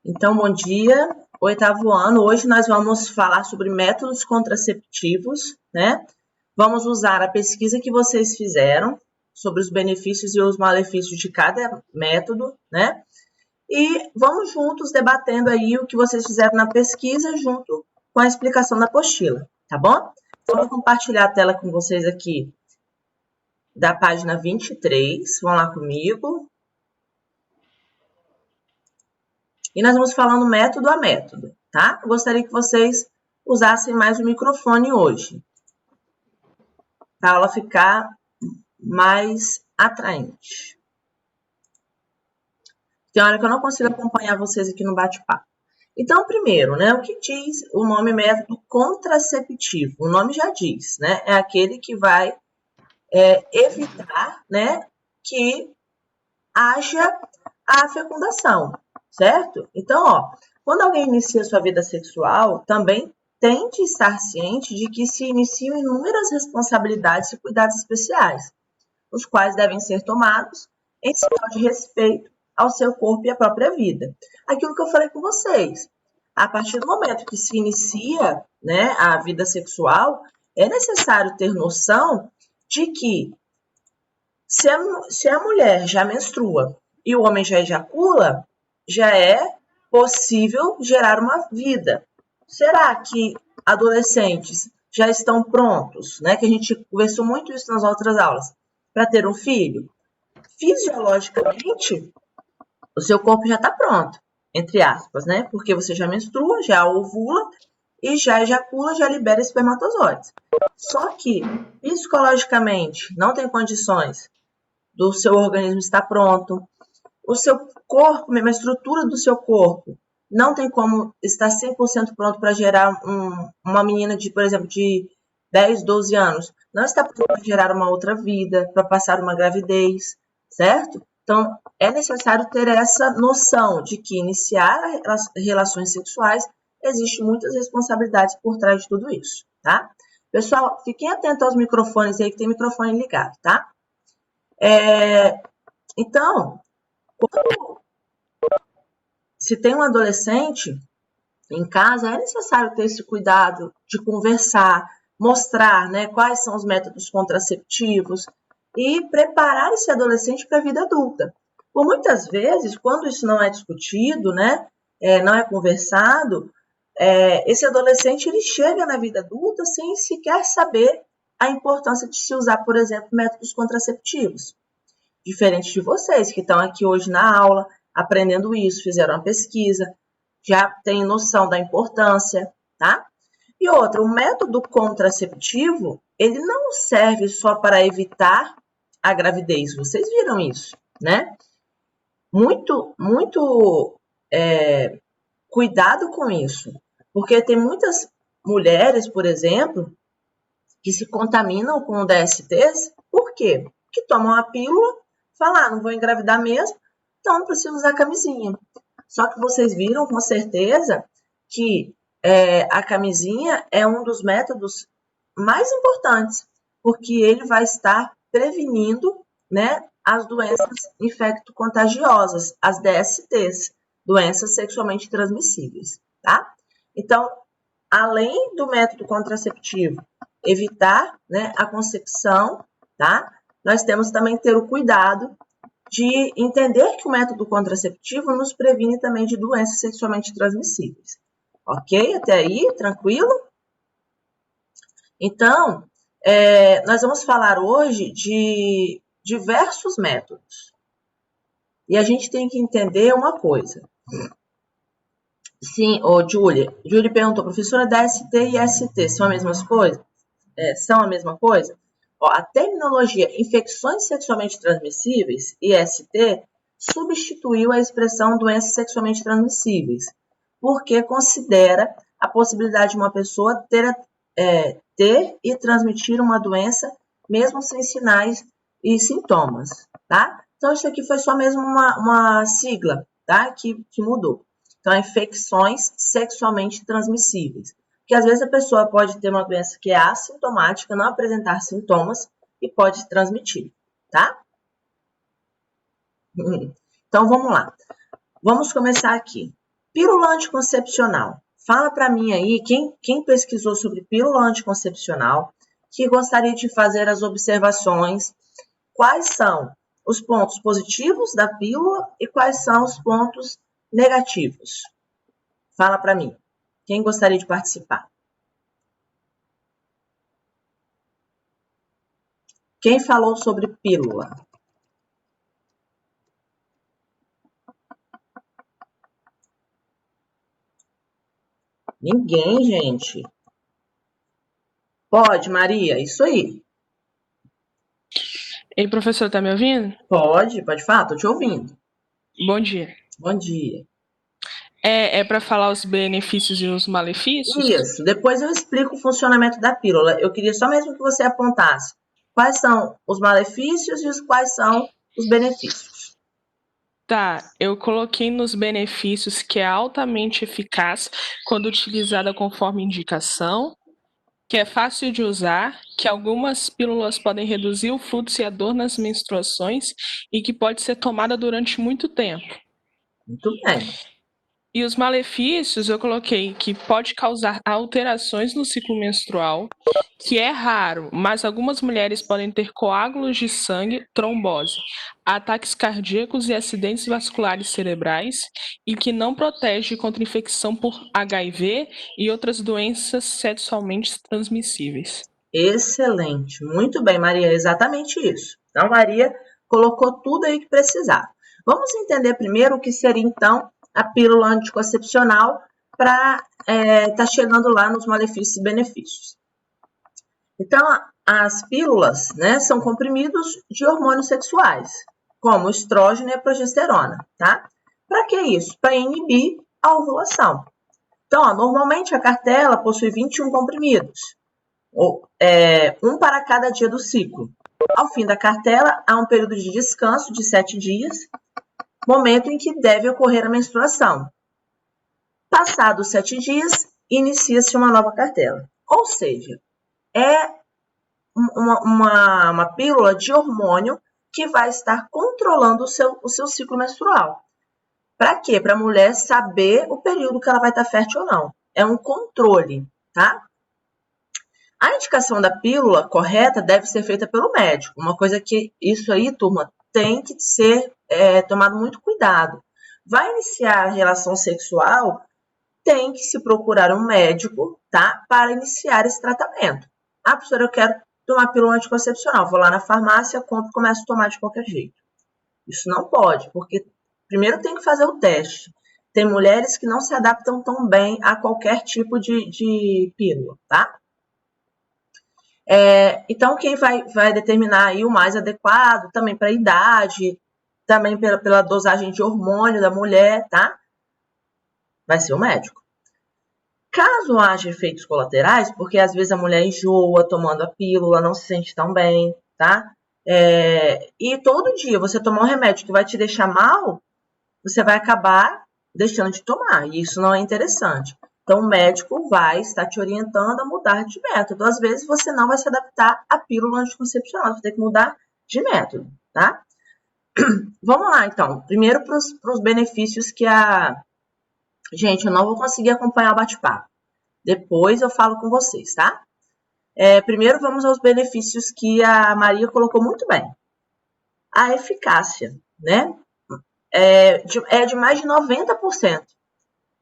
Então, bom dia, oitavo ano. Hoje nós vamos falar sobre métodos contraceptivos, né? Vamos usar a pesquisa que vocês fizeram sobre os benefícios e os malefícios de cada método, né? E vamos juntos debatendo aí o que vocês fizeram na pesquisa junto com a explicação da apostila, tá bom? Então, vou compartilhar a tela com vocês aqui da página 23. Vão lá comigo. E nós vamos falando método a método, tá? Eu gostaria que vocês usassem mais o microfone hoje, para a aula ficar mais atraente. Tem hora que eu não consigo acompanhar vocês aqui no bate-papo. Então, primeiro, né, o que diz o nome método contraceptivo? O nome já diz, né? É aquele que vai evitar, né, que haja a fecundação, certo? Então, ó, quando alguém inicia sua vida sexual, também tem de estar ciente de que se iniciam inúmeras responsabilidades e cuidados especiais, os quais devem ser tomados em sinal de respeito ao seu corpo e à própria vida. Aquilo que eu falei com vocês, a partir do momento que se inicia, né, a vida sexual, é necessário ter noção de que se a mulher já menstrua e o homem já ejacula, já é possível gerar uma vida. Será que adolescentes já estão prontos, né? Que a gente conversou muito isso nas outras aulas, para ter um filho? Fisiologicamente, o seu corpo já está pronto, entre aspas, né? Porque você já menstrua, já ovula e já ejacula, já libera espermatozoides. Só que, psicologicamente, não tem condições do seu organismo estar pronto, o seu corpo, mesmo a estrutura do seu corpo, não tem como estar 100% pronto para gerar uma menina de, por exemplo, de 10, 12 anos. Não está pronto para gerar uma outra vida, para passar uma gravidez, certo? Então, é necessário ter essa noção de que iniciar as relações sexuais existe muitas responsabilidades por trás de tudo isso, tá? Pessoal, fiquem atentos aos microfones aí, que tem microfone ligado, tá? Então, quando se tem um adolescente em casa, é necessário ter esse cuidado de conversar, mostrar, né, quais são os métodos contraceptivos e preparar esse adolescente para a vida adulta. Por muitas vezes, quando isso não é discutido, né, não é conversado, esse adolescente ele chega na vida adulta sem sequer saber a importância de se usar, por exemplo, métodos contraceptivos. Diferente de vocês que estão aqui hoje na aula, aprendendo isso, fizeram uma pesquisa, já têm noção da importância, tá? E outra, o método contraceptivo, ele não serve só para evitar a gravidez, vocês viram isso, né? Muito cuidado com isso, porque tem muitas mulheres, por exemplo, que se contaminam com o DSTs, por quê? Porque tomam a pílula, falam, não vou engravidar mesmo, então não preciso usar camisinha. Só que vocês viram com certeza que a camisinha é um dos métodos mais importantes, porque ele vai estar prevenindo, né, as doenças infecto-contagiosas, as DSTs, doenças sexualmente transmissíveis, tá? Então, além do método contraceptivo evitar, né, a concepção, tá? Nós temos também que ter o cuidado de entender que o método contraceptivo nos previne também de doenças sexualmente transmissíveis. Ok? Até aí, tranquilo? Então, nós vamos falar hoje de diversos métodos. E a gente tem que entender uma coisa. Sim, Júlia. Júlia perguntou, professora, DST e ST são a mesma coisa? São a mesma coisa? Ó, a terminologia infecções sexualmente transmissíveis, IST, substituiu a expressão doenças sexualmente transmissíveis, porque considera a possibilidade de uma pessoa ter e transmitir uma doença mesmo sem sinais e sintomas, tá? Então, isso aqui foi só mesmo uma sigla, tá? Que mudou. Então, infecções sexualmente transmissíveis. Porque às vezes a pessoa pode ter uma doença que é assintomática, não apresentar sintomas e pode transmitir, tá? Então, vamos lá. Vamos começar aqui. Pílula anticoncepcional. Fala para mim aí, quem pesquisou sobre pílula anticoncepcional, que gostaria de fazer as observações, quais são os pontos positivos da pílula e quais são os pontos negativos. Fala para mim. Quem gostaria de participar? Quem falou sobre pílula? Ninguém, gente. Pode, Maria, isso aí. Ei, professor, tá me ouvindo? Pode falar, tô te ouvindo. Bom dia. Bom dia. É para falar os benefícios e os malefícios? Isso, depois eu explico o funcionamento da pílula. Eu queria só mesmo que você apontasse quais são os malefícios e quais são os benefícios. Tá, eu coloquei nos benefícios que é altamente eficaz quando utilizada conforme indicação, que é fácil de usar, que algumas pílulas podem reduzir o fluxo e a dor nas menstruações e que pode ser tomada durante muito tempo. Muito bem. E os malefícios eu coloquei que pode causar alterações no ciclo menstrual, que é raro, mas algumas mulheres podem ter coágulos de sangue, trombose, ataques cardíacos e acidentes vasculares cerebrais, e que não protege contra infecção por HIV e outras doenças sexualmente transmissíveis. Excelente. Muito bem, Maria, exatamente isso. Então, Maria colocou tudo aí que precisava. Vamos entender primeiro o que seria, então, a pílula anticoncepcional para estar chegando lá nos malefícios e benefícios. Então, as pílulas, né, são comprimidos de hormônios sexuais, como estrógeno e a progesterona, tá? Para que isso? Para inibir a ovulação. Então, normalmente a cartela possui 21 comprimidos, um para cada dia do ciclo. Ao fim da cartela, há um período de descanso de 7 dias, momento em que deve ocorrer a menstruação. Passados 7 dias, inicia-se uma nova cartela. Ou seja, é uma pílula de hormônio que vai estar controlando o seu ciclo menstrual. Para quê? Para a mulher saber o período que ela vai estar fértil ou não. É um controle, tá? A indicação da pílula correta deve ser feita pelo médico. Uma coisa que isso aí, turma, tem que ser tomado muito cuidado. Vai iniciar a relação sexual, tem que se procurar um médico, tá? Para iniciar esse tratamento. Ah, professora, eu quero tomar pílula anticoncepcional. Vou lá na farmácia, compro e começo a tomar de qualquer jeito. Isso não pode, porque primeiro tem que fazer o teste. Tem mulheres que não se adaptam tão bem a qualquer tipo de pílula, tá? Então, quem vai determinar aí o mais adequado, também para a idade, também pela dosagem de hormônio da mulher, tá? Vai ser o médico. Caso haja efeitos colaterais, porque às vezes a mulher enjoa tomando a pílula, não se sente tão bem, tá? E todo dia você tomar um remédio que vai te deixar mal, você vai acabar deixando de tomar, e isso não é interessante. Então, o médico vai estar te orientando a mudar de método. Às vezes, você não vai se adaptar à pílula anticoncepcional, você vai ter que mudar de método, tá? Vamos lá, então. Primeiro, para os benefícios que a... Gente, eu não vou conseguir acompanhar o bate-papo. Depois eu falo com vocês, tá? Primeiro, vamos aos benefícios que a Maria colocou muito bem. A eficácia, né? De mais de 90%.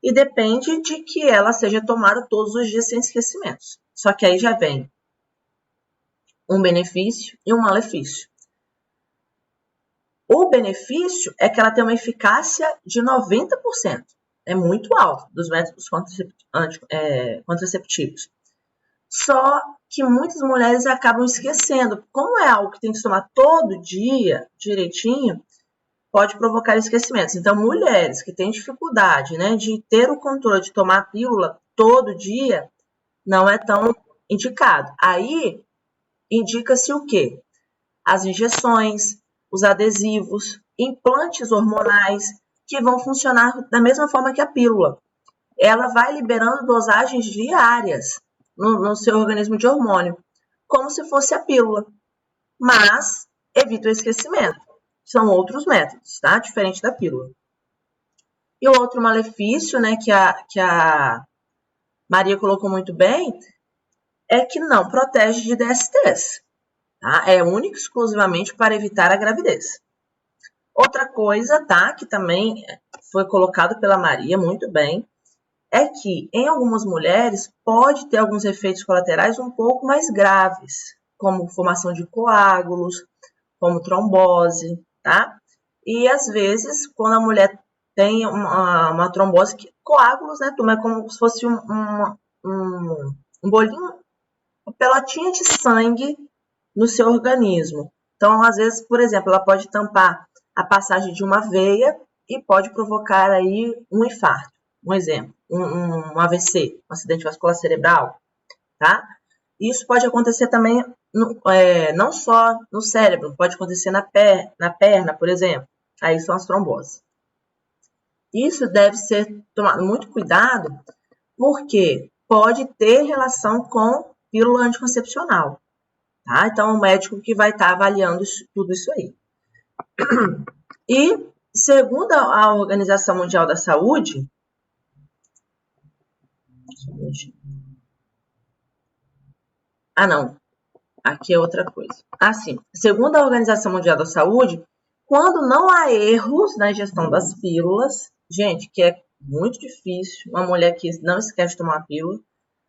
E depende de que ela seja tomada todos os dias sem esquecimentos. Só que aí já vem um benefício e um malefício. O benefício é que ela tem uma eficácia de 90%. É muito alto dos métodos contraceptivos. Só que muitas mulheres acabam esquecendo. Como é algo que tem que tomar todo dia, direitinho, pode provocar esquecimentos. Então, mulheres que têm dificuldade, né, de ter o controle de tomar a pílula todo dia, não é tão indicado. Aí, indica-se o quê? As injeções, os adesivos, implantes hormonais, que vão funcionar da mesma forma que a pílula. Ela vai liberando dosagens diárias no seu organismo de hormônio, como se fosse a pílula, mas evita o esquecimento. São outros métodos, tá? Diferente da pílula. E o outro malefício, né, que a Maria colocou muito bem, é que não protege de DSTs. Tá? É único e exclusivamente para evitar a gravidez. Outra coisa, tá, que também foi colocado pela Maria muito bem, é que em algumas mulheres pode ter alguns efeitos colaterais um pouco mais graves, como formação de coágulos, como trombose, tá? E às vezes, quando a mulher tem uma trombose, coágulos, né, turma, é como se fosse um bolinho, uma pelotinha de sangue no seu organismo. Então, às vezes, por exemplo, ela pode tampar a passagem de uma veia e pode provocar aí um infarto. Um exemplo, um AVC, um acidente vascular cerebral, tá? Isso pode acontecer também não só no cérebro, pode acontecer na perna, por exemplo. Aí são as tromboses. Isso deve ser tomado muito cuidado, porque pode ter relação com pílula anticoncepcional. Tá? Então, é o médico que vai estar avaliando tudo isso aí. E, segundo a Organização Mundial da Saúde, não, aqui é outra coisa. Sim, segundo a Organização Mundial da Saúde, quando não há erros na ingestão das pílulas, gente, que é muito difícil, uma mulher que não esquece de tomar a pílula,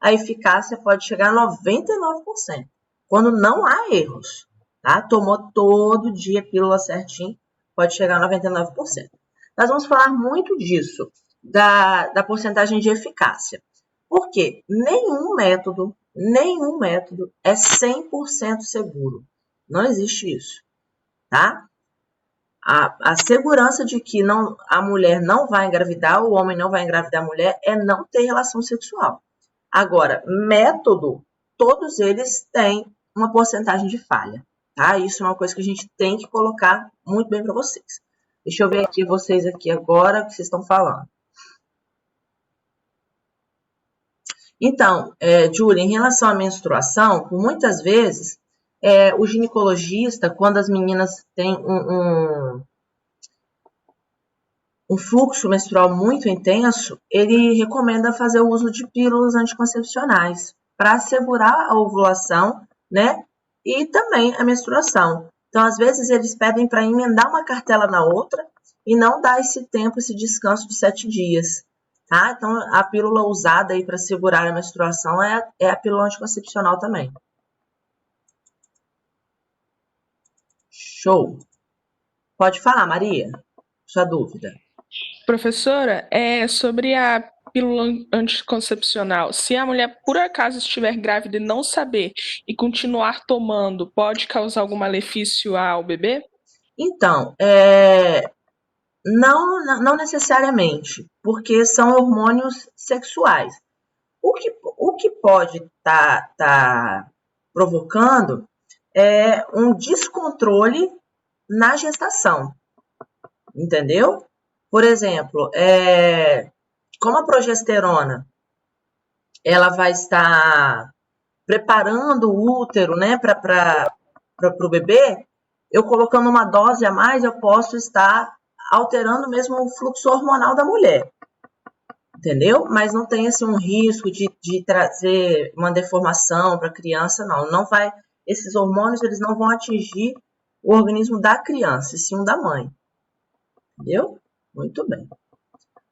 a eficácia pode chegar a 99%. Quando não há erros, tá? Tomou todo dia a pílula certinho, pode chegar a 99%. Nós vamos falar muito disso, da porcentagem de eficácia. Porque nenhum método é 100% seguro. Não existe isso, tá? A segurança de que a mulher não vai engravidar, o homem não vai engravidar a mulher, é não ter relação sexual. Agora, método, todos eles têm uma porcentagem de falha, tá? Isso é uma coisa que a gente tem que colocar muito bem para vocês. Deixa eu ver aqui vocês aqui agora o que vocês estão falando. Então, Júlia, em relação à menstruação, por muitas vezes, o ginecologista, quando as meninas têm um fluxo menstrual muito intenso, ele recomenda fazer o uso de pílulas anticoncepcionais para assegurar a ovulação, né? E também a menstruação. Então, às vezes, eles pedem para emendar uma cartela na outra e não dar esse tempo, esse descanso de 7 dias. Tá? Então, a pílula usada aí para segurar a menstruação é a pílula anticoncepcional também. Show! Pode falar, Maria, sua dúvida. Professora, sobre a pílula anticoncepcional, se a mulher por acaso estiver grávida e não saber e continuar tomando, pode causar algum malefício ao bebê? Então, não necessariamente, porque são hormônios sexuais. O que pode tá provocando é um descontrole na gestação, entendeu? Por exemplo, como a progesterona ela vai estar preparando o útero, né, para o bebê, eu colocando uma dose a mais, eu posso estar alterando mesmo o fluxo hormonal da mulher, entendeu? Mas não tem assim, um risco de trazer uma deformação para a criança, não vai, esses hormônios eles não vão atingir o organismo da criança, e sim o da mãe, entendeu? Muito bem.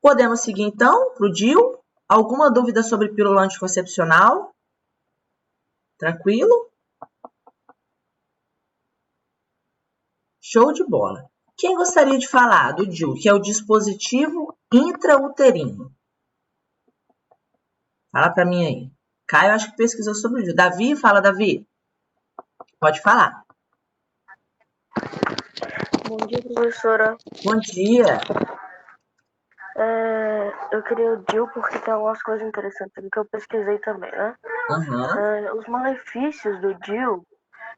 Podemos seguir então para o DIU? Alguma dúvida sobre pílula anticoncepcional? Tranquilo? Show de bola. Quem gostaria de falar do DIU, que é o dispositivo intrauterino? Fala para mim aí. Caio, acho que pesquisou sobre o DIU. Davi, fala, Davi. Pode falar. Bom dia, professora. Bom dia. Eu queria o DIU porque tem algumas coisas interessantes aqui que eu pesquisei também, né? Os malefícios do DIU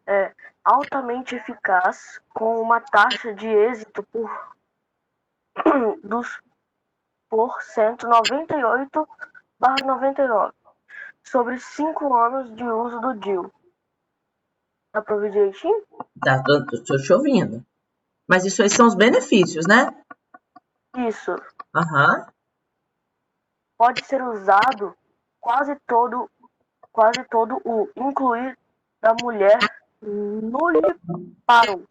é altamente eficaz, com uma taxa de êxito por 198/99 sobre 5 anos de uso do DIU. Dá pra ouvir direitinho? Tá, tô te ouvindo. Mas isso aí são os benefícios, né? Isso. Aham. Pode ser usado quase todo o incluir da mulher nulliparous.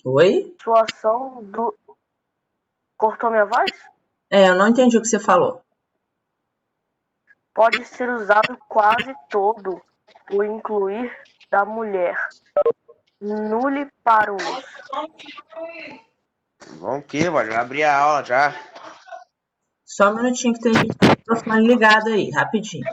Oi? Sua ação do... Cortou minha voz? Eu não entendi o que você falou. Pode ser usado quase todo o incluir da mulher nulliparous. Bom que, pode abrir a aula já. Só um minutinho que tem o microfone ligado aí, rapidinho.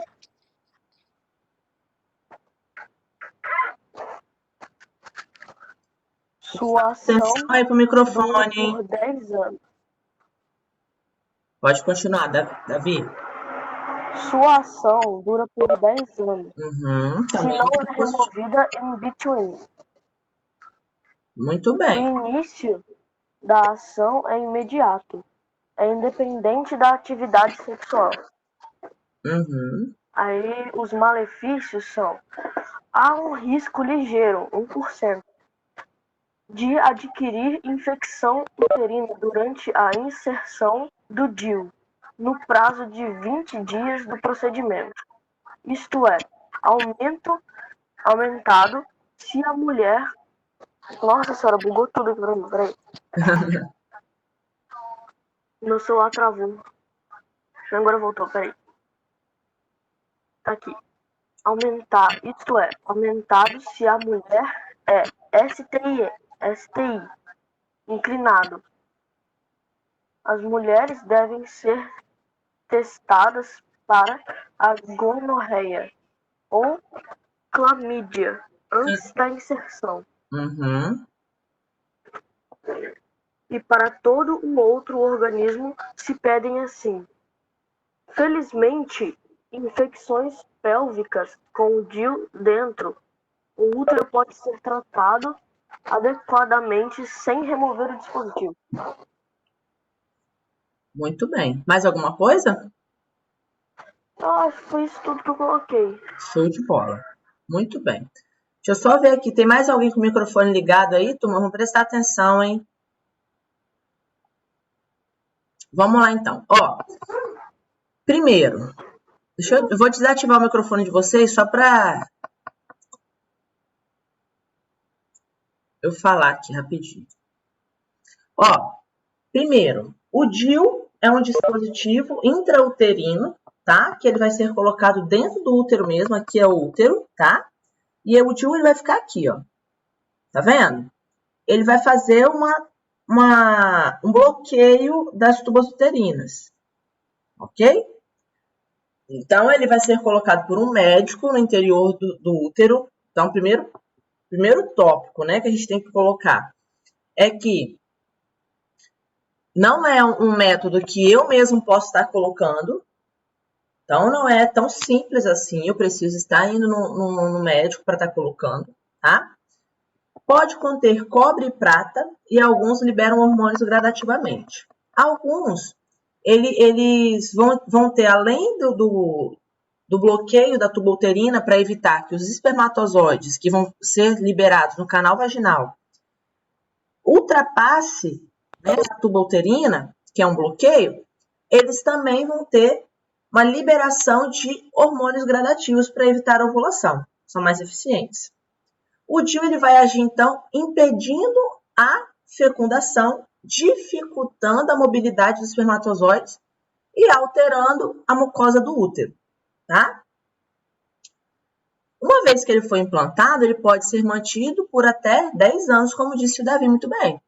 Sua ação Atenção aí pro microfone, hein? por 10 anos. Pode continuar, Davi. Sua ação dura por 10 anos. Se Também não é removida in between. Muito O bem. início da ação é imediato. É independente da atividade sexual. Aí os malefícios são: há um risco ligeiro, 1%, de adquirir infecção uterina durante a inserção do DIU, no prazo de 20 dias do procedimento. Isto é, aumentado se a mulher... Nossa senhora, bugou tudo aqui pra mim, peraí. Meu celular travou. Agora voltou, peraí. Tá aqui. Isto é, aumentado se a mulher é STI, inclinado. As mulheres devem ser testadas para a gonorreia ou clamídia antes da inserção. E para todo o outro organismo se pedem assim. Felizmente, infecções pélvicas com o DIU dentro, o útero pode ser tratado adequadamente sem remover o dispositivo. Muito bem. Mais alguma coisa? Acho que foi isso tudo que eu coloquei. Show de bola. Muito bem. Deixa eu só ver aqui. Tem mais alguém com o microfone ligado aí, turma? Vamos prestar atenção, hein? Vamos lá, então. Primeiro, eu vou desativar o microfone de vocês só para eu falar aqui rapidinho. Primeiro, o DIU é um dispositivo intrauterino, tá? Que ele vai ser colocado dentro do útero mesmo, aqui é o útero, tá? E o DIU ele vai ficar aqui, ó. Tá vendo? Ele vai fazer um bloqueio das tubas uterinas, ok? Então, ele vai ser colocado por um médico no interior do útero. Então, primeiro tópico, né, que a gente tem que colocar é que não é um método que eu mesmo posso estar colocando. Então, não é tão simples assim. Eu preciso estar indo no médico para estar colocando, tá? Pode conter cobre e prata e alguns liberam hormônios gradativamente. Alguns, eles vão ter, além do bloqueio da tuba uterina para evitar que os espermatozoides que vão ser liberados no canal vaginal ultrapasse, né, a tuba uterina, que é um bloqueio, eles também vão ter uma liberação de hormônios gradativos para evitar a ovulação. São mais eficientes. O DIU ele vai agir, então, impedindo a fecundação, dificultando a mobilidade dos espermatozoides e alterando a mucosa do útero, tá? Uma vez que ele foi implantado, ele pode ser mantido por até 10 anos, como disse o Davi muito bem,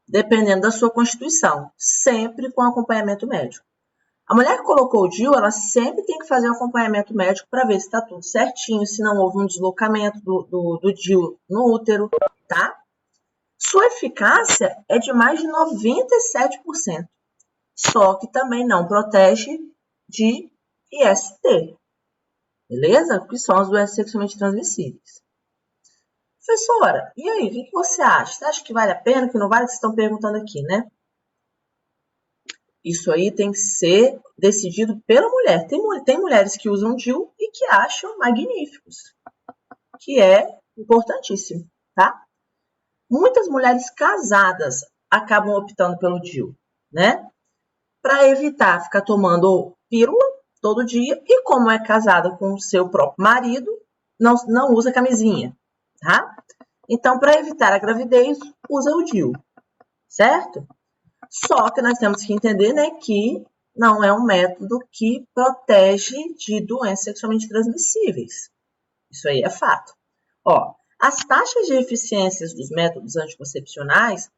dependendo da sua constituição, sempre com acompanhamento médico. A mulher que colocou o DIU, ela sempre tem que fazer um acompanhamento médico para ver se está tudo certinho, se não houve um deslocamento do DIU no útero, tá? Sua eficácia é de mais de 97%, só que também não protege de IST, beleza? Que são as doenças sexualmente transmissíveis. Professora, e aí, o que você acha? Você acha que vale a pena, que não vale? Vocês estão perguntando aqui, né? Isso aí tem que ser decidido pela mulher. Tem mulheres que usam DIU e que acham magníficos, que é importantíssimo, tá? Muitas mulheres casadas acabam optando pelo DIU, né? Para evitar ficar tomando pílula todo dia e como é casada com o seu próprio marido, não usa camisinha, tá? Então, para evitar a gravidez, usa o DIU, certo? Só que nós temos que entender, né, que não é um método que protege de doenças sexualmente transmissíveis. Isso aí é fato. Ó, as taxas de eficiências dos métodos anticoncepcionais,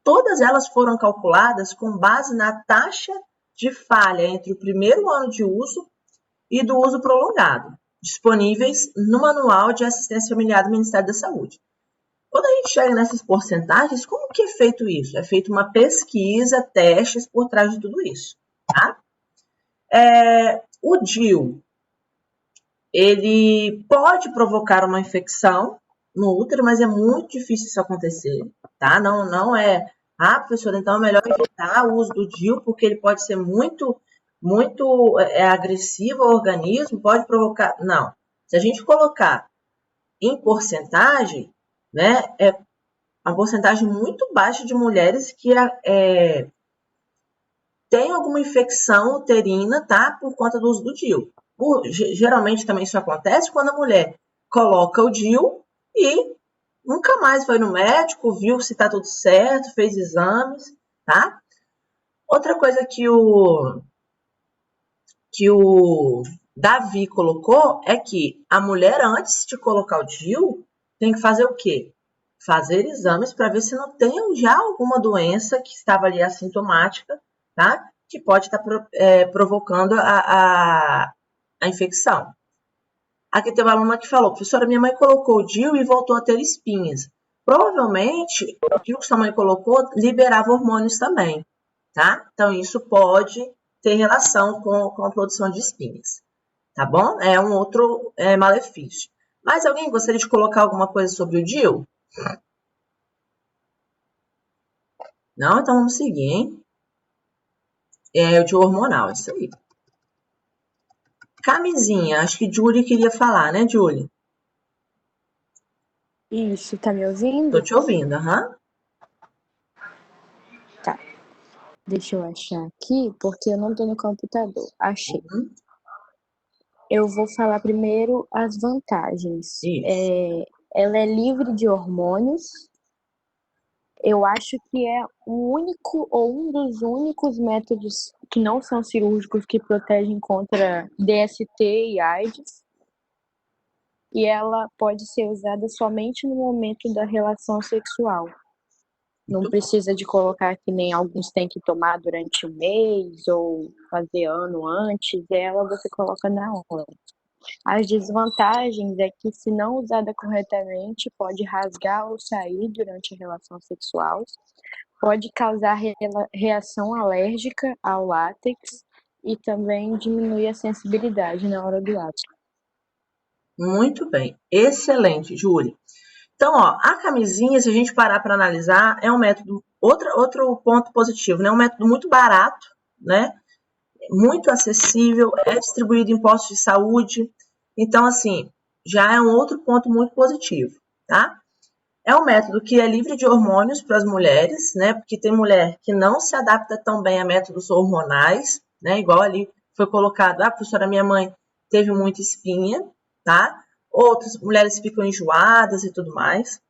todas elas foram calculadas com base na taxa de falha entre o primeiro ano de uso e do uso prolongado, disponíveis no Manual de Assistência Familiar do Ministério da Saúde. Quando a gente chega nessas porcentagens, como que é feito isso? É feita uma pesquisa, testes por trás de tudo isso, tá? O DIU, ele pode provocar uma infecção no útero, mas é muito difícil isso acontecer, tá? Não é, professora, então é melhor evitar o uso do DIU, porque ele pode ser muito agressivo ao organismo, pode provocar... Não. Se a gente colocar em porcentagem, né, é uma porcentagem muito baixa de mulheres que tem alguma infecção uterina, tá, por conta do uso do DIU. Geralmente também isso acontece quando a mulher coloca o DIU e nunca mais foi no médico, viu se tá tudo certo, fez exames, tá? Outra coisa que o Davi colocou é que a mulher, antes de colocar o DIU, tem que fazer o quê? Fazer exames para ver se não tem já alguma doença que estava ali assintomática, tá? Que pode estar provocando a infecção. Aqui tem uma aluna que falou, professora, minha mãe colocou o DIU e voltou a ter espinhas. Provavelmente, o DIU que sua mãe colocou liberava hormônios também, tá? Então, isso pode ter relação com a produção de espinhas, tá bom? É um outro malefício. Mas alguém gostaria de colocar alguma coisa sobre o DIU? Não? Então vamos seguir, hein? O DIU hormonal, isso aí. Camisinha, acho que Julie queria falar, né, Julie? Isso, tá me ouvindo? Tô te ouvindo, aham. Tá. Deixa eu achar aqui, porque eu não tô no computador. Achei. Eu vou falar primeiro as vantagens. Ela é livre de hormônios. Eu acho que é o único ou um dos únicos métodos que não são cirúrgicos que protegem contra DST e AIDS. E ela pode ser usada somente no momento da relação sexual. Não precisa de colocar que nem alguns têm que tomar durante um mês ou fazer ano antes. Ela você coloca na hora. As desvantagens é que, se não usada corretamente, pode rasgar ou sair durante a relação sexual, pode causar reação alérgica ao látex e também diminui a sensibilidade na hora do ato. Muito bem, excelente, Júlia. Então, ó, a camisinha, se a gente parar para analisar, é um método, outro ponto positivo, né? É um método muito barato, né? Muito acessível, é distribuído em postos de saúde. Então, assim, já é um outro ponto muito positivo, tá? É um método que é livre de hormônios para as mulheres, né? Porque tem mulher que não se adapta tão bem a métodos hormonais, né? Igual ali foi colocado, professora, minha mãe teve muita espinha, tá? Outras mulheres ficam enjoadas e tudo mais.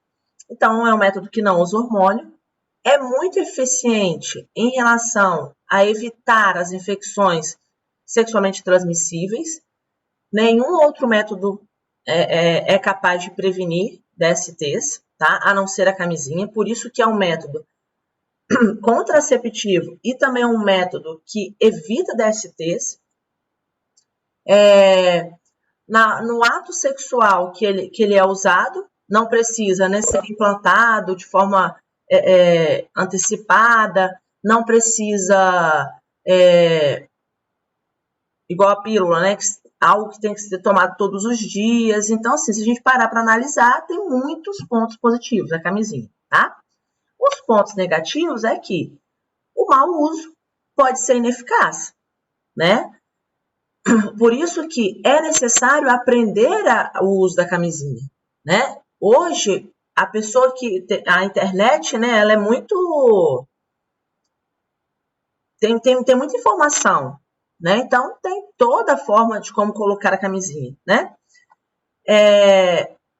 Então, é um método que não usa hormônio. É muito eficiente em relação a evitar as infecções sexualmente transmissíveis. Nenhum outro método é capaz de prevenir DSTs, tá? A não ser a camisinha. Por isso que é um método contraceptivo e também um método que evita DSTs. No ato sexual que ele é usado, não precisa, né, ser implantado de forma antecipada, não precisa, igual a pílula, né, algo que tem que ser tomado todos os dias. Então, assim, se a gente parar para analisar, tem muitos pontos positivos a camisinha, tá? Os pontos negativos é que o mau uso pode ser ineficaz, né? Por isso que é necessário aprender o uso da camisinha, né? Hoje, a internet, né, ela é muito tem muita informação, né? Então, tem toda a forma de como colocar a camisinha, né?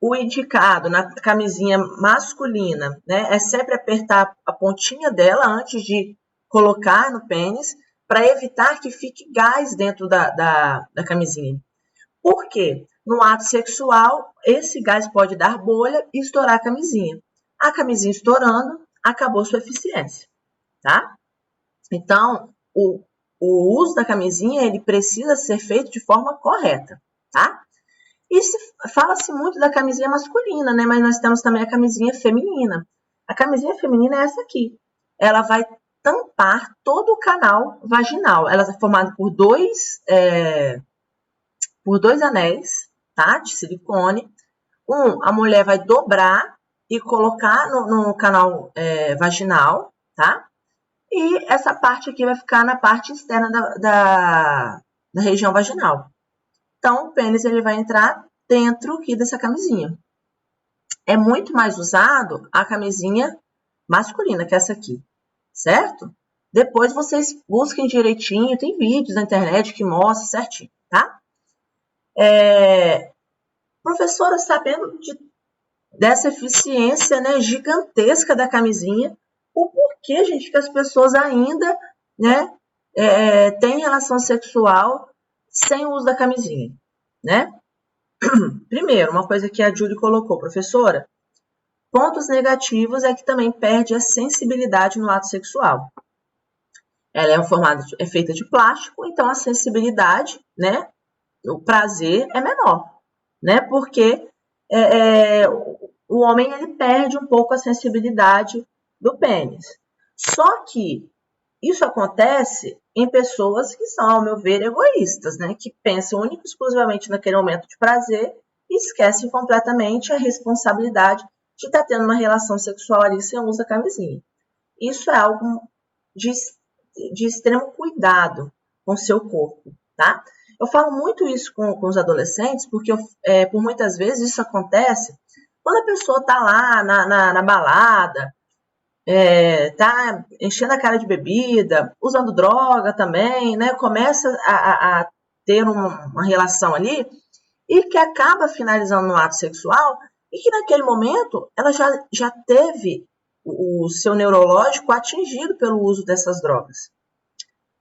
O indicado na camisinha masculina, né, é sempre apertar a pontinha dela antes de colocar no pênis, para evitar que fique gás dentro da camisinha. Por quê? No ato sexual, esse gás pode dar bolha e estourar a camisinha. A camisinha estourando, acabou sua eficiência, tá? Então, o uso da camisinha, ele precisa ser feito de forma correta, tá? E fala-se muito da camisinha masculina, né? Mas nós temos também a camisinha feminina. A camisinha feminina é essa aqui. Ela vai tampar todo o canal vaginal. Ela é formada por dois anéis, tá? De silicone. A mulher vai dobrar e colocar no canal vaginal, tá? E essa parte aqui vai ficar na parte externa da região vaginal. Então, o pênis ele vai entrar dentro aqui dessa camisinha. É muito mais usado a camisinha masculina, que é essa aqui, certo? Depois vocês busquem direitinho, tem vídeos na internet que mostram certinho, tá? Professora, sabendo dessa eficiência, né, gigantesca da camisinha, o porquê, gente, que as pessoas ainda, né, têm relação sexual sem o uso da camisinha, né? Primeiro, uma coisa que a Julie colocou, professora, pontos negativos é que também perde a sensibilidade no ato sexual. Ela é feita de plástico, então a sensibilidade, né, o prazer é menor, né, porque o homem ele perde um pouco a sensibilidade do pênis. Só que isso acontece em pessoas que são, ao meu ver, egoístas, né? Que pensam única e exclusivamente naquele momento de prazer e esquecem completamente a responsabilidade de estar tendo uma relação sexual ali sem o uso da camisinha. Isso é algo de extremo cuidado com o seu corpo, tá? Eu falo muito isso com os adolescentes, porque por muitas vezes isso acontece quando a pessoa está lá na balada, tá enchendo a cara de bebida, usando droga também, né? Começa a ter uma relação ali e que acaba finalizando no ato sexual e que naquele momento ela já teve o seu neurológico atingido pelo uso dessas drogas.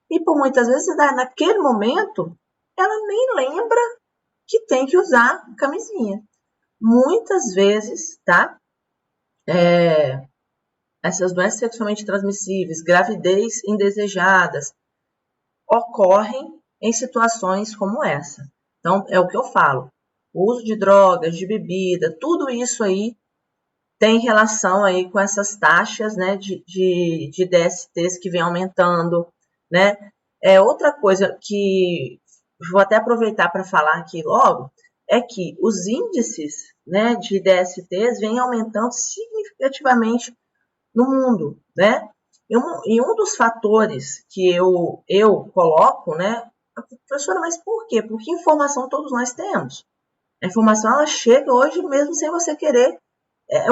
E por muitas vezes, naquele momento, ela nem lembra que tem que usar camisinha. Muitas vezes, tá? Essas doenças sexualmente transmissíveis, gravidez indesejadas, ocorrem em situações como essa. Então, é o que eu falo. O uso de drogas, de bebida, tudo isso aí tem relação aí com essas taxas, né, de DSTs que vem aumentando, né? Outra coisa que vou até aproveitar para falar aqui logo, é que os índices, né, de DSTs vêm aumentando significativamente no mundo, né? E um dos fatores que eu coloco, né, professora, mas por quê? Porque informação todos nós temos. A informação ela chega hoje mesmo sem você querer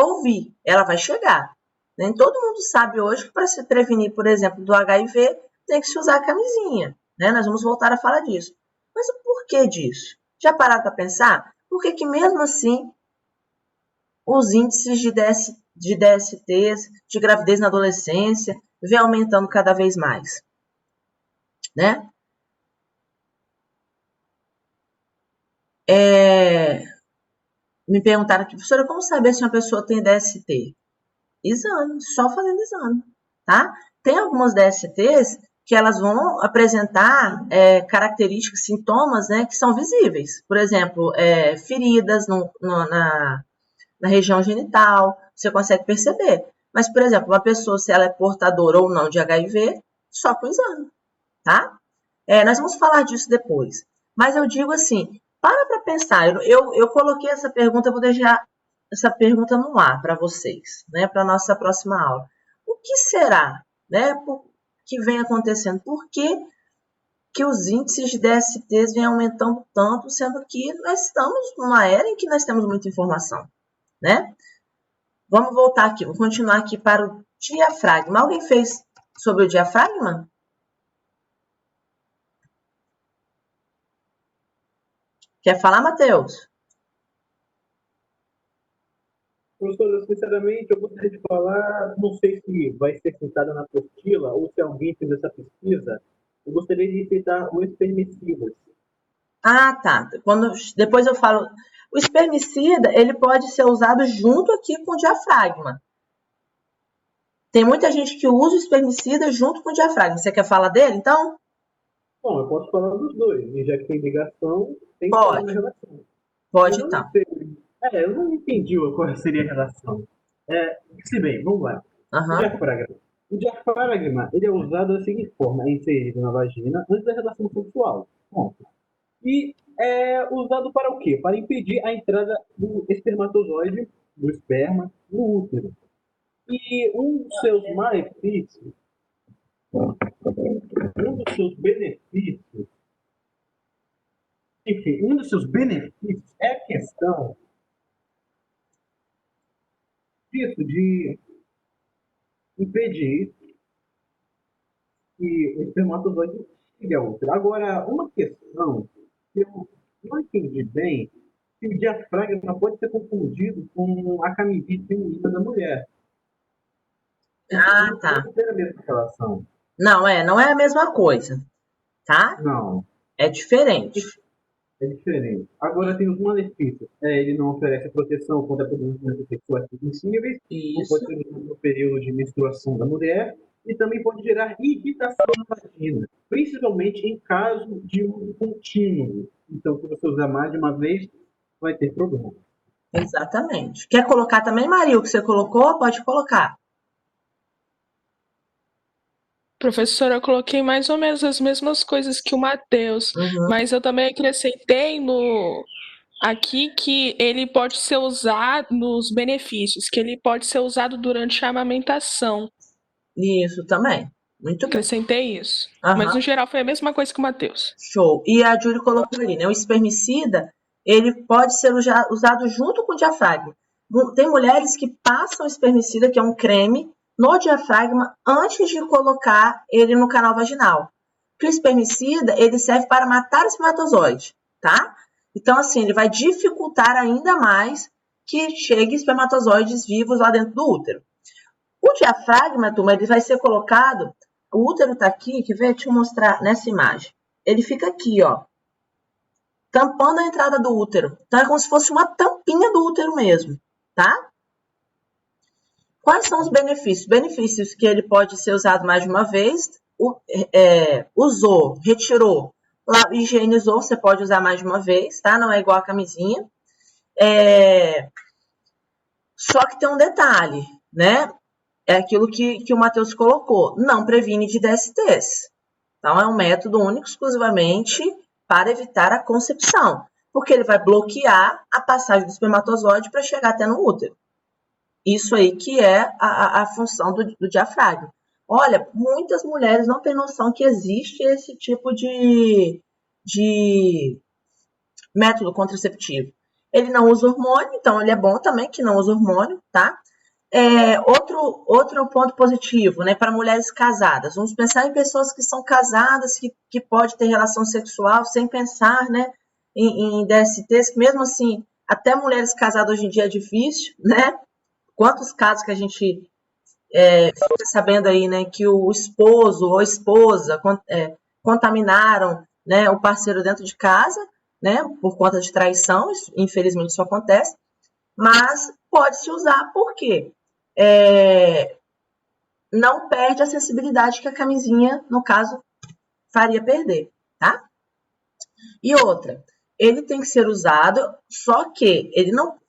ouvir, ela vai chegar. Né? Todo mundo sabe hoje que para se prevenir, por exemplo, do HIV, tem que se usar a camisinha. Né? Nós vamos voltar a falar disso. Mas o porquê disso? Já pararam para pensar? Por que mesmo assim os índices de DSTs, de gravidez na adolescência, vem aumentando cada vez mais? Né? Me perguntaram aqui, professora, como saber se uma pessoa tem DST? Exame, só fazendo exame, tá? Tem algumas DSTs que elas vão apresentar características, sintomas, né, que são visíveis. Por exemplo, feridas na região genital, você consegue perceber. Mas, por exemplo, uma pessoa, se ela é portadora ou não de HIV, só com o exame, tá? Nós vamos falar disso depois. Mas eu digo assim, para pensar, eu coloquei essa pergunta, eu vou deixar essa pergunta no ar para vocês, né, para a nossa próxima aula. O que será, né, que vem acontecendo? Por que os índices de DSTs vêm aumentando tanto, sendo que nós estamos numa era em que nós temos muita informação, né? Vamos voltar aqui, vou continuar aqui para o diafragma. Alguém fez sobre o diafragma? Quer falar, Matheus? Professora, sinceramente, eu gostaria de falar, não sei se vai ser citada na apostila ou se alguém fez essa pesquisa, eu gostaria de citar os espermicidas. Ah, tá. Depois eu falo. O espermicida, ele pode ser usado junto aqui com o diafragma. Tem muita gente que usa o espermicida junto com o diafragma. Você quer falar dele, então? Bom, eu posso falar dos dois, e já que tem ligação, tem que falar na relação. Pode, eu então. Não sei, eu não entendi qual seria a relação. Se bem, vamos lá. O diafragma, ele é usado da seguinte forma, é inserido na vagina antes da relação sexual. Bom, e é usado para o quê? Para impedir a entrada do espermatozoide, do esperma, no útero. E um dos seus benefícios é a questão disso, de impedir que o espermatozoide chegue ao útero. Agora, uma questão que eu não entendi bem, que o diafragma pode ser confundido com a camisinha feminina da mulher. Ah, tá. Não tem a mesma relação. Não é a mesma coisa, tá? Não. É diferente. É diferente. Agora tem os malefícios. Ele não oferece proteção contra produtos sexuais transmissíveis, pode ser no período de menstruação da mulher, e também pode gerar irritação na vagina, principalmente em caso de um contínuo. Então, se você usar mais de uma vez, vai ter problema. Exatamente. Quer colocar também, Maria, o que você colocou? Pode colocar. Professora, eu coloquei mais ou menos as mesmas coisas que o Matheus, mas eu também acrescentei aqui que ele pode ser usado nos benefícios, que ele pode ser usado durante a amamentação. Isso também. Muito bem. Acrescentei isso. Mas no geral foi a mesma coisa que o Matheus. Show. E a Júlia colocou ali, né? O espermicida, ele pode ser usado junto com o diafragma. Tem mulheres que passam espermicida, que é um creme, no diafragma antes de colocar ele no canal vaginal. Porque o espermicida, ele serve para matar o espermatozoide, tá? Então, assim, ele vai dificultar ainda mais que chegue espermatozoides vivos lá dentro do útero. O diafragma, turma, ele vai ser colocado, o útero tá aqui, quer ver? Deixa eu mostrar nessa imagem. Ele fica aqui, ó, tampando a entrada do útero. Então, é como se fosse uma tampinha do útero mesmo, tá? Quais são os benefícios? Benefícios que ele pode ser usado mais de uma vez, usou, retirou, higienizou, você pode usar mais de uma vez, tá? Não é igual a camisinha. Só que tem um detalhe, né? É aquilo que o Matheus colocou, não previne de DSTs. Então, é um método único, exclusivamente, para evitar a concepção, porque ele vai bloquear a passagem do espermatozoide para chegar até no útero. Isso aí que é a função do diafragma. Olha, muitas mulheres não têm noção que existe esse tipo de método contraceptivo. Ele não usa hormônio, então ele é bom também que não usa hormônio, tá? Outro ponto positivo, né, para mulheres casadas. Vamos pensar em pessoas que são casadas, que pode ter relação sexual sem pensar, né, em DSTs, que mesmo assim, até mulheres casadas hoje em dia é difícil, né? Quantos casos que a gente fica sabendo aí, né, que o esposo ou a esposa contaminaram, né, o parceiro dentro de casa, né, por conta de traição, infelizmente isso acontece, mas pode-se usar por quê? Não perde a sensibilidade que a camisinha, no caso, faria perder, tá? E outra, ele tem que ser usado, só que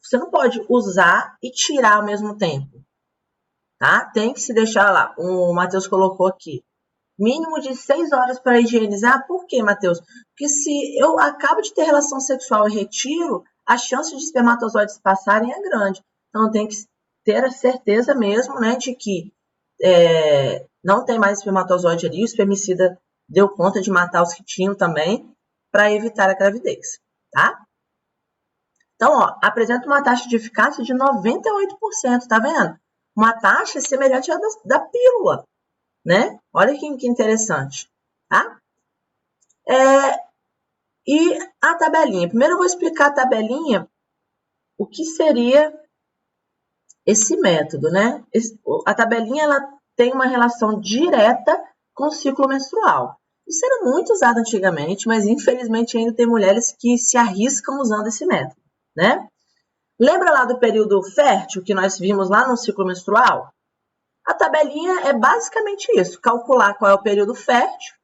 você não pode usar e tirar ao mesmo tempo, tá? Tem que se deixar lá, o Matheus colocou aqui, mínimo de 6 horas para higienizar. Por quê, Matheus? Porque se eu acabo de ter relação sexual e retiro, a chance de espermatozoides passarem é grande. Então, tem que ter a certeza mesmo, né, de que não tem mais espermatozoide ali, o espermicida deu conta de matar os que tinham também, para evitar a gravidez, tá? Então, ó, apresenta uma taxa de eficácia de 98%, tá vendo? Uma taxa semelhante à da pílula, né? Olha que interessante, tá? E a tabelinha. Primeiro eu vou explicar a tabelinha, o que seria esse método, né? A tabelinha ela tem uma relação direta com o ciclo menstrual. Isso era muito usado antigamente, mas infelizmente ainda tem mulheres que se arriscam usando esse método, né? Lembra lá do período fértil que nós vimos lá no ciclo menstrual? A tabelinha é basicamente isso, calcular qual é o período fértil.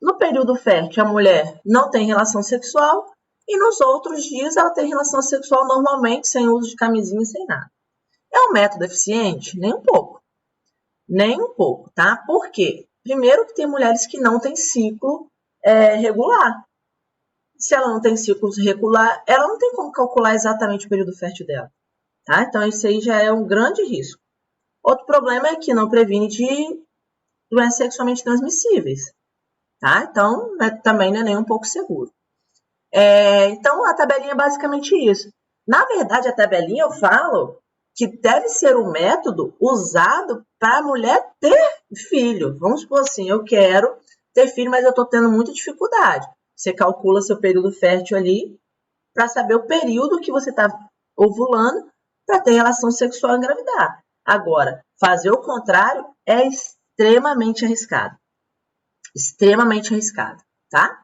No período fértil, a mulher não tem relação sexual e nos outros dias ela tem relação sexual normalmente, sem uso de camisinha, sem nada. É um método eficiente? Nem um pouco. Nem um pouco, tá? Por quê? Primeiro que tem mulheres que não têm ciclo regular. Se ela não tem ciclo regular, ela não tem como calcular exatamente o período fértil dela, tá? Então, isso aí já é um grande risco. Outro problema é que não previne de doenças sexualmente transmissíveis, tá? Então, também não é nem um pouco seguro. Então, a tabelinha é basicamente isso. Na verdade, a tabelinha eu falo que deve ser um método usado para a mulher ter filho. Vamos supor assim, eu quero ter filho, mas eu estou tendo muita dificuldade. Você calcula seu período fértil ali para saber o período que você está ovulando para ter relação sexual e engravidar. Agora, fazer o contrário é extremamente arriscado. Extremamente arriscado, tá?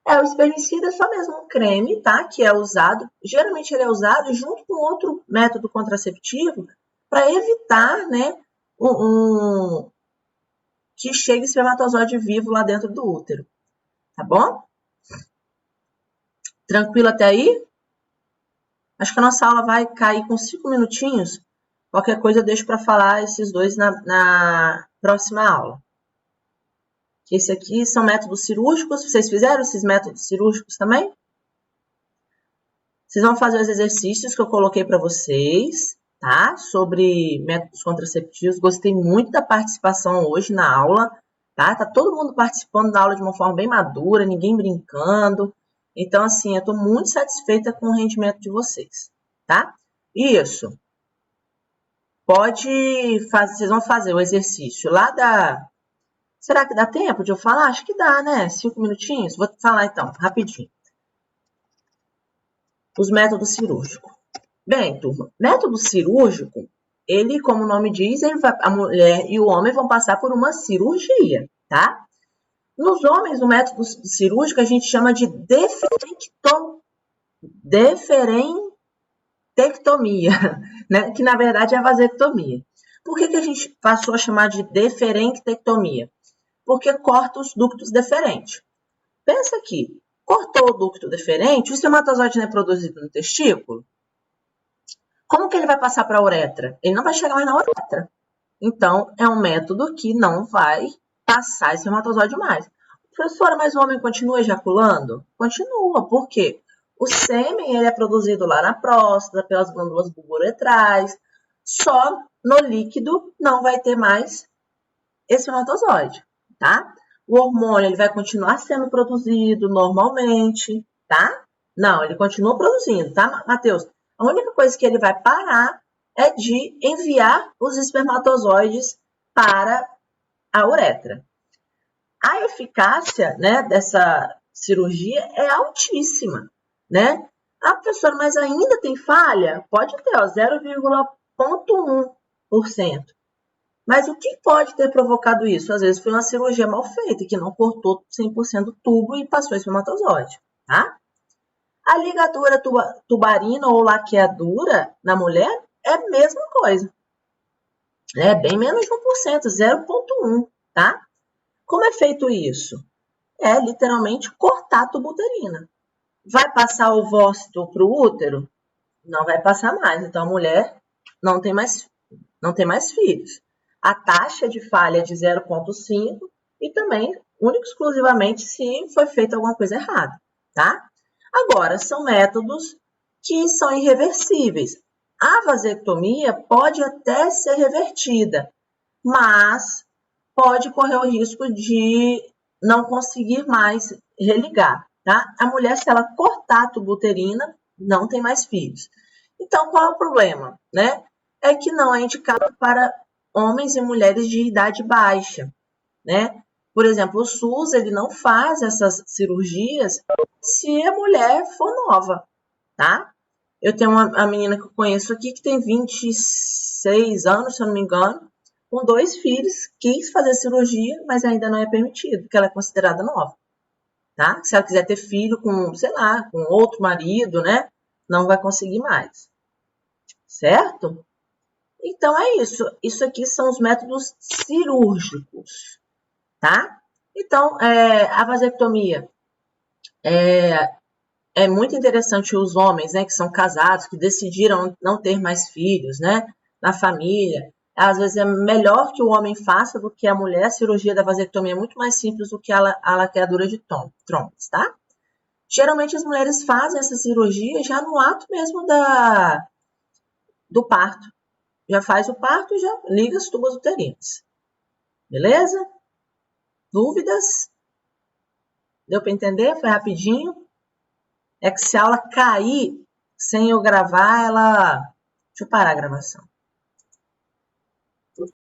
O espermicida é só mesmo um creme, tá? Que é usado, geralmente ele é usado junto com outro método contraceptivo para evitar, né, que chegue espermatozoide vivo lá dentro do útero, tá bom? Tranquilo até aí? Acho que a nossa aula vai cair com 5 minutinhos. Qualquer coisa eu deixo para falar esses dois na próxima aula. Esse aqui são métodos cirúrgicos. Vocês fizeram esses métodos cirúrgicos também? Vocês vão fazer os exercícios que eu coloquei para vocês, tá? Sobre métodos contraceptivos. Gostei muito da participação hoje na aula, tá? Tá todo mundo participando da aula de uma forma bem madura, ninguém brincando. Então, assim, eu estou muito satisfeita com o rendimento de vocês, tá? Isso. Vocês vão fazer o exercício lá da... Será que dá tempo de eu falar? Acho que dá, né? 5 minutinhos? Vou falar então, rapidinho. Os métodos cirúrgicos. Bem, turma, método cirúrgico, ele, como o nome diz, a mulher e o homem vão passar por uma cirurgia, tá? Nos homens, o método cirúrgico a gente chama de deferentectomia, né? Que na verdade é a vasectomia. Por que a gente passou a chamar de deferentectomia? Porque corta os ductos deferentes. Pensa aqui, cortou o ducto deferente, o espermatozoide não é produzido no testículo? Como que ele vai passar para a uretra? Ele não vai chegar mais na uretra. Então, é um método que não vai passar espermatozoide mais. Professora, mas o homem continua ejaculando? Continua, por quê? O sêmen ele é produzido lá na próstata, pelas glândulas bulbouretrais, só no líquido não vai ter mais espermatozoide, tá? O hormônio ele vai continuar sendo produzido normalmente, tá? Não, ele continua produzindo, tá, Matheus? A única coisa que ele vai parar é de enviar os espermatozoides para a uretra. A eficácia, né, dessa cirurgia é altíssima, né? Ah, professora, mas ainda tem falha? Pode ter, 0,1%. Mas o que pode ter provocado isso? Às vezes foi uma cirurgia mal feita, que não cortou 100% do tubo e passou espermatozoide, tá? A ligadura tubarina ou laqueadura na mulher é a mesma coisa. É bem menos de 1%, 0,1%, tá? Como é feito isso? É literalmente cortar a tuba uterina. Vai passar o ovócito para o útero? Não vai passar mais. Então a mulher não tem mais filhos. A taxa de falha é de 0,5 e também, único exclusivamente, se foi feita alguma coisa errada, tá? Agora, são métodos que são irreversíveis. A vasectomia pode até ser revertida, mas pode correr o risco de não conseguir mais religar, tá? A mulher, se ela cortar a tuba uterina, não tem mais filhos. Então, qual é o problema, né? É que não é indicado para homens e mulheres de idade baixa, né? Por exemplo, o SUS, ele não faz essas cirurgias se a mulher for nova, tá? Eu tenho uma menina que eu conheço aqui que tem 26 anos, se eu não me engano, com 2 filhos, quis fazer cirurgia, mas ainda não é permitido, porque ela é considerada nova, tá? Se ela quiser ter filho com, sei lá, com outro marido, né? Não vai conseguir mais, certo? Então é isso. Isso aqui são os métodos cirúrgicos, tá? Então, a vasectomia é muito interessante os homens, né, que são casados, que decidiram não ter mais filhos, né, na família. Às vezes é melhor que o homem faça do que a mulher. A cirurgia da vasectomia é muito mais simples do que a laqueadura de trompas, tá? Geralmente as mulheres fazem essa cirurgia já no ato mesmo do parto. Já faz o parto e já liga as tubas uterinas. Beleza? Dúvidas? Deu para entender? Foi rapidinho. É que se a aula cair sem eu gravar, ela... Deixa eu parar a gravação.